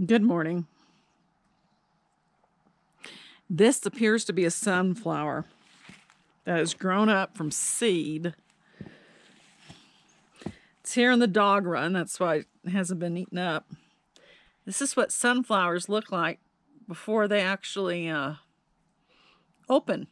Good morning. This appears to be a sunflower that has grown up from seed. It's here in the dog run. That's why it hasn't been eaten up. This is what sunflowers look like before they actually open.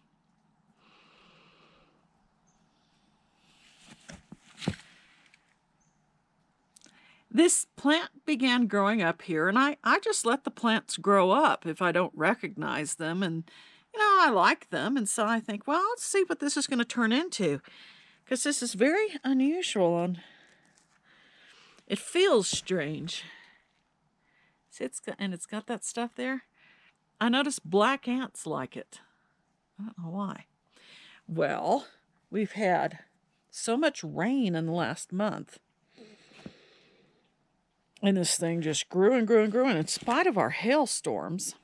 This plant began growing up here, and I just let the plants grow up if I don't recognize them. And, I like them. And so I think, well, let's see what this is going to turn into. Because this is very unusual, and it feels strange. See, it's got that stuff there. I noticed black ants like it. I don't know why. Well, we've had so much rain in the last month. And this thing just grew and grew and grew. And in spite of our hailstorms,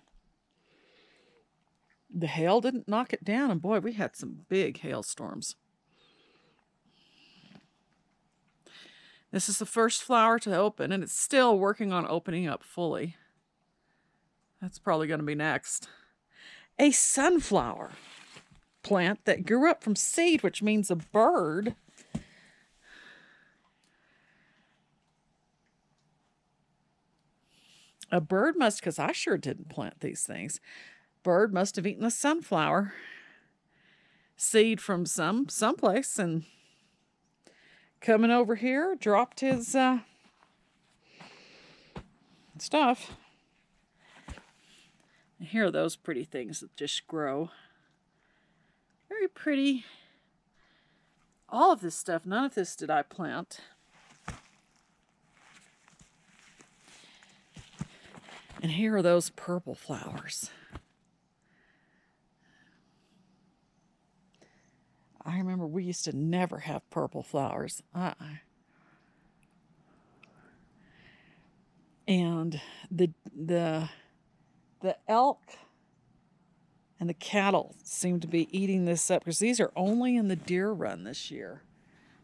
the hail didn't knock it down. And boy, we had some big hailstorms. This is the first flower to open, and it's still working on opening up fully. That's probably going to be next. A sunflower plant that grew up from seed, which means a bird. A bird must, because I sure didn't plant these things. Bird must have eaten a sunflower seed from someplace and coming over here, dropped his stuff. And here are those pretty things that just grow. Very pretty. All of this stuff, none of this did I plant. And here are those purple flowers. I remember we used to never have purple flowers. And the elk and the cattle seem to be eating this up because these are only in the deer run this year.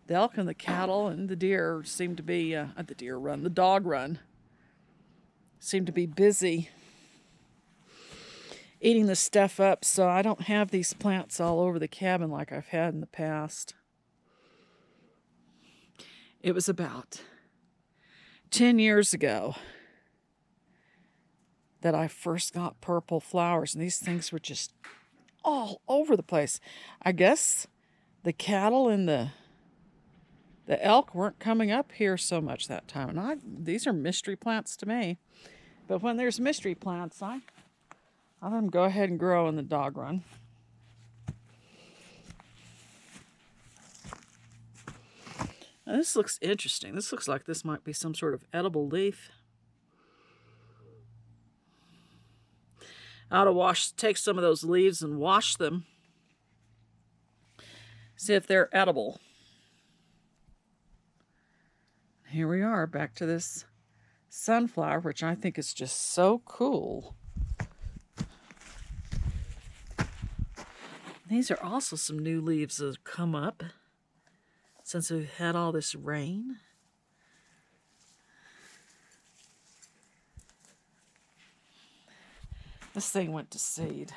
The elk and the cattle and the deer seem to be at the deer run, the dog run. Seem to be busy eating the stuff up, so I don't have these plants all over the cabin like I've had in the past. It was about 10 years ago that I first got purple flowers, and these things were just all over the place. I guess the cattle and the elk weren't coming up here so much that time, and these are mystery plants to me. But when there's mystery plants, I let them go ahead and grow in the dog run. Now, this looks interesting. This looks like this might be some sort of edible leaf. I ought to take some of those leaves and wash them. See if they're edible. Here we are, back to this sunflower, which I think is just so cool. These are also some new leaves that have come up since we've had all this rain. This thing went to seed.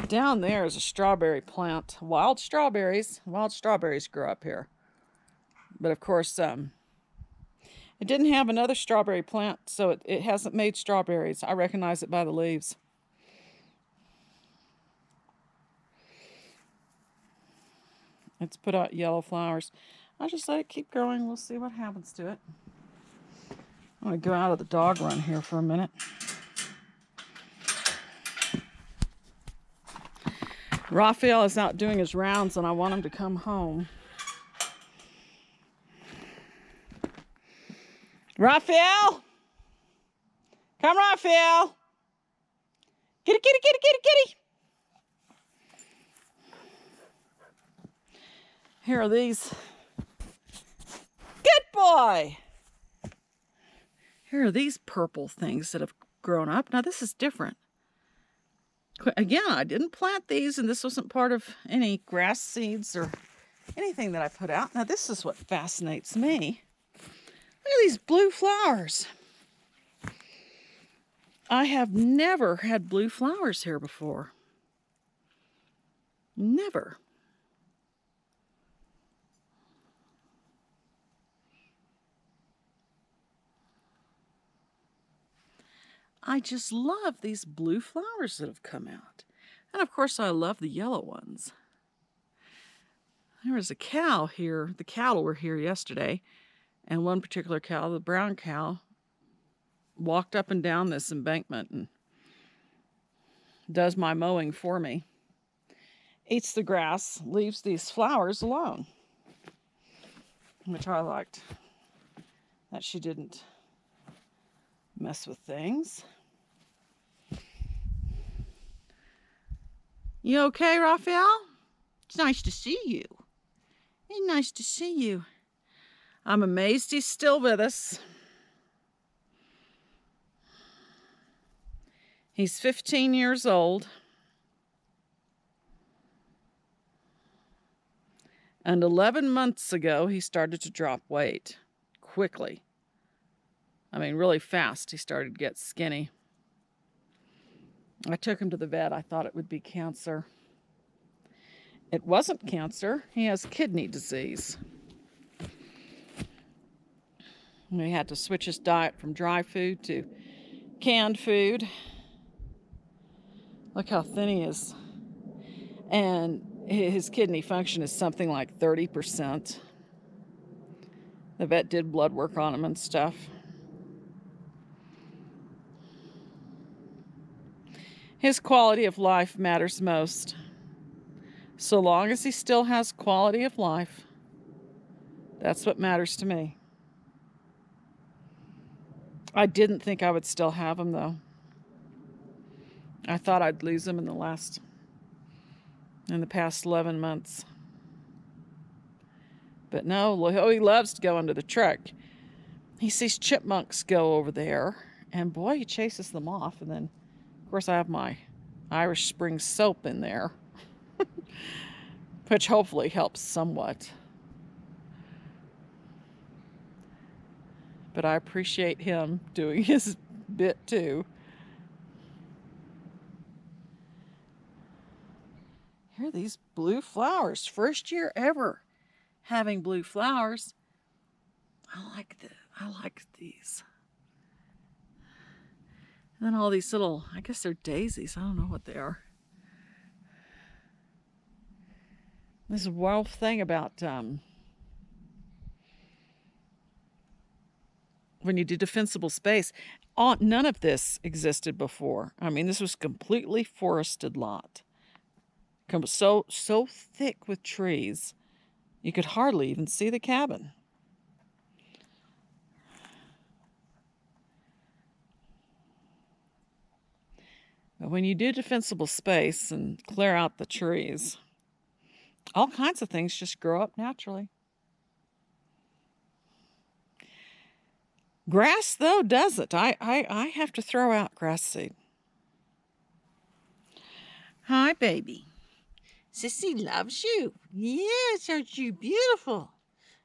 Down there is a strawberry plant. Wild strawberries. Wild strawberries grow up here. But of course, it didn't have another strawberry plant, so it hasn't made strawberries. I recognize it by the leaves. It's put out yellow flowers. I just let it keep growing. We'll see what happens to it. I'm going to go out of the dog run here for a minute. Raphael is out doing his rounds, and I want him to come home. Raphael! Come, Raphael! Kitty, kitty, kitty, kitty, kitty! Here are these. Good boy! Here are these purple things that have grown up. Now, this is different. Again, I didn't plant these, and this wasn't part of any grass seeds or anything that I put out. Now, this is what fascinates me. Look at these blue flowers. I have never had blue flowers here before. Never. I just love these blue flowers that have come out. And of course, I love the yellow ones. There was a cow here. The cattle were here yesterday. And one particular cow, the brown cow, walked up and down this embankment and does my mowing for me. Eats the grass, leaves these flowers alone, which I liked, that she didn't mess with things. You okay, Raphael? It's nice to see you. It's nice to see you. I'm amazed he's still with us. He's 15 years old. And 11 months ago, he started to drop weight quickly. I mean, really fast. He started to get skinny. I took him to the vet. I thought it would be cancer. It wasn't cancer. He has kidney disease. We had to switch his diet from dry food to canned food. Look how thin he is. And his kidney function is something like 30%. The vet did blood work on him and stuff. His quality of life matters most. So long as he still has quality of life, that's what matters to me. I didn't think I would still have him, though. I thought I'd lose him in the past 11 months. But no, he loves to go under the truck. He sees chipmunks go over there, and boy, he chases them off. And then, of course, I have my Irish Spring soap in there, which hopefully helps somewhat. But I appreciate him doing his bit too. Here are these blue flowers. First year ever having blue flowers. I like these. And then all these little, I guess they're daisies. I don't know what they are. This wild thing about when you do defensible space, none of this existed before. I mean, this was completely forested lot. So thick with trees, you could hardly even see the cabin. But when you do defensible space and clear out the trees, all kinds of things just grow up naturally. Grass, though, doesn't. I have to throw out grass seed. Hi, baby. Sissy loves you. Yes, aren't you beautiful?